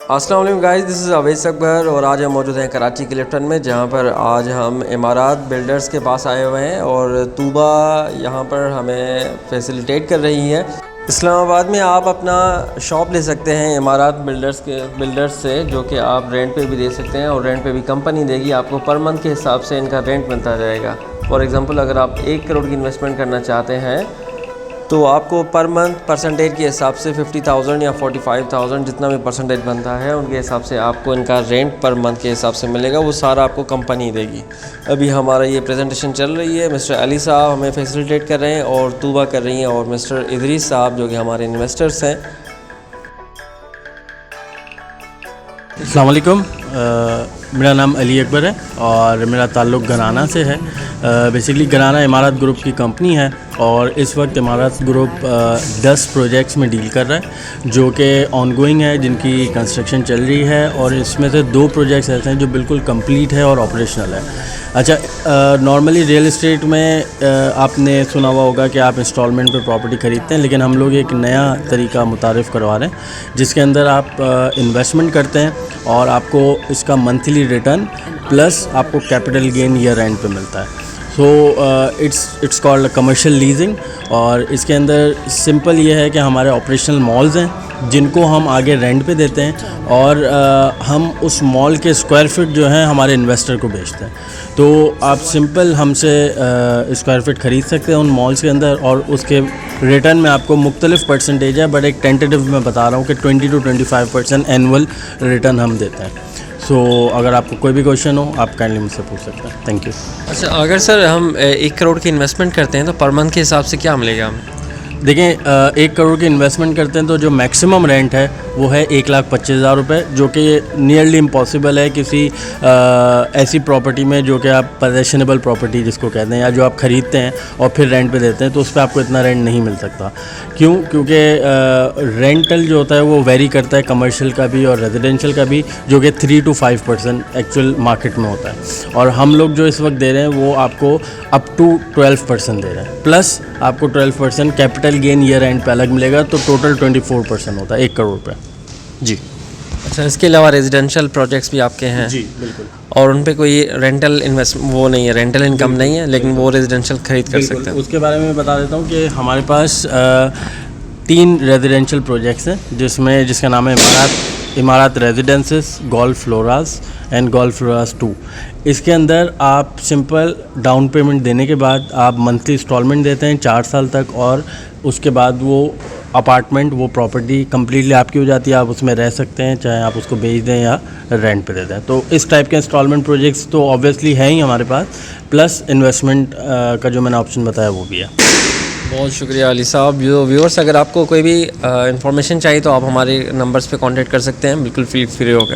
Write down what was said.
अस्सलाम वालेकुम guys, this is Awais Akbar और आज हम मौजूद हैं कराची के लिफ्टन में, जहाँ पर आज हम इमारात बिल्डर्स के पास आए हुए हैं और तूबा यहाँ पर हमें फैसिलिटेट कर रही है। इस्लामाबाद में आप अपना शॉप ले सकते हैं इमारात बिल्डर्स से, जो कि आप रेंट पे भी दे सकते हैं और रेंट पे भी कंपनी देगी आपको। पर मंथ के हिसाब से इनका रेंट बनता जाएगा। फॉर एग्ज़ाम्पल अगर आप 1 करोड़ की इन्वेस्टमेंट करना चाहते हैं तो आपको पर मंथ परसेंटेज के हिसाब से 50,000 या 45,000 जितना भी परसेंटेज बनता है उनके हिसाब से आपको इनका रेंट पर मंथ के हिसाब से मिलेगा। वो सारा आपको कंपनी देगी। अभी हमारा ये प्रेजेंटेशन चल रही है, मिस्टर अली साहब हमें फैसिलिटेट कर रहे हैं और तूबा कर रही हैं, और मिस्टर इदरीस साहब जो कि हमारे इन्वेस्टर्स हैं। अस्सलाम वालेकुम, मेरा नाम अली अकबर है और मेरा ताल्लुक़ घराना से है। बेसिकली घराना इमारत ग्रुप की कंपनी है और इस वक्त इमारत ग्रुप 10 प्रोजेक्ट्स में डील कर रहा है जो कि ऑनगोइंग है, जिनकी कंस्ट्रक्शन चल रही है, और इसमें से 2 प्रोजेक्ट्स ऐसे हैं जो बिल्कुल कंप्लीट है और ऑपरेशनल है। अच्छा, नॉर्मली रियल इस्टेट में आपने सुना हुआ होगा कि आप इंस्टॉलमेंट पे प्रॉपर्टी ख़रीदते हैं, लेकिन हम लोग एक नया तरीका मुतारिफ़ करवा रहे हैं जिसके अंदर आप इन्वेस्टमेंट करते हैं और आपको इसका मंथली रिटर्न प्लस आपको कैपिटल गेन ईयर एंड पे मिलता है। So it's called commercial leasing. और इसके अंदर सिंपल ये है कि हमारे ऑपरेशनल मॉल्स हैं जिनको हम आगे रेंट पे देते हैं और हम उस मॉल के स्क्वायर फीट जो हैं हमारे इन्वेस्टर को बेचते हैं। तो आप सिंपल हमसे स्क्वायर फीट ख़रीद सकते हैं उन मॉल्स के अंदर, और उसके रिटर्न में आपको मुख्तलिफ परसेंटेज है, बट एक टेंटेटिव मैं बता रहा हूँ कि 20 to 25% एनुअल रिटर्न हम देते हैं। सो अगर आपको कोई भी क्वेश्चन हो आप काइंडली मुझसे पूछ सकते हैं। Thank you. अच्छा, अगर सर हम 1 करोड़ की इन्वेस्टमेंट करते हैं तो पर मंथ के हिसाब से क्या मिलेगा हमें? देखें, 1 करोड़ की इन्वेस्टमेंट करते हैं तो जो मैक्सिमम रेंट है वो है 1,25,000 रुपये, जो कि नियरली इम्पॉसिबल है किसी ऐसी प्रॉपर्टी में जो कि आप पोजेशनेबल प्रॉपर्टी जिसको कहते हैं, या जो आप ख़रीदते हैं और फिर रेंट पे देते हैं, तो उस पर आपको इतना रेंट नहीं मिल सकता। क्यों? क्योंकि रेंटल जो होता है वो वेरी करता है, कमर्शियल का भी और रेजिडेंशियल का भी, जो कि 3 to 5% एक्चुअल मार्केट में होता है। और हम लोग जो इस वक्त दे रहे हैं वो आपको अप टू 12% दे रहे हैं, प्लस आपको 12% कैपिटल गेन ईयर एंड पे अलग मिलेगा, तो टोटल 24% होता है 1 करोड़ पे। जी। अच्छा, इसके अलावा रेजिडेंशियल प्रोजेक्ट्स भी आपके हैं? जी बिल्कुल। और उन पे कोई रेंटल वो नहीं है, रेंटल इनकम नहीं है, लेकिन वो रेजिडेंशियल खरीद कर सकते हैं। उसके बारे में बता देता हूँ कि हमारे पास 3 रेजिडेंशियल प्रोजेक्ट्स हैं जिसका नाम है इमारत residences, golf floras and golf floras 2। इसके अंदर आप सिंपल डाउन पेमेंट देने के बाद आप मंथली इंस्टॉलमेंट देते हैं 4 साल तक, और उसके बाद वो अपार्टमेंट, वो प्रॉपर्टी कम्प्लीटली आपकी हो जाती है। आप उसमें रह सकते हैं, चाहे आप उसको बेच दें या रेंट पे दे दें। तो इस टाइप के इंस्टॉलमेंट प्रोजेक्ट्स तो ऑब्वियसली हैं ही हमारे पास, प्लस इन्वेस्टमेंट का जो मैंने ऑप्शन बताया वो भी है। बहुत शुक्रिया अली साहब। जो व्यूअर्स, अगर आपको कोई भी इंफॉर्मेशन चाहिए तो आप हमारे नंबर्स पे कांटेक्ट कर सकते हैं, बिल्कुल फ्री होकर।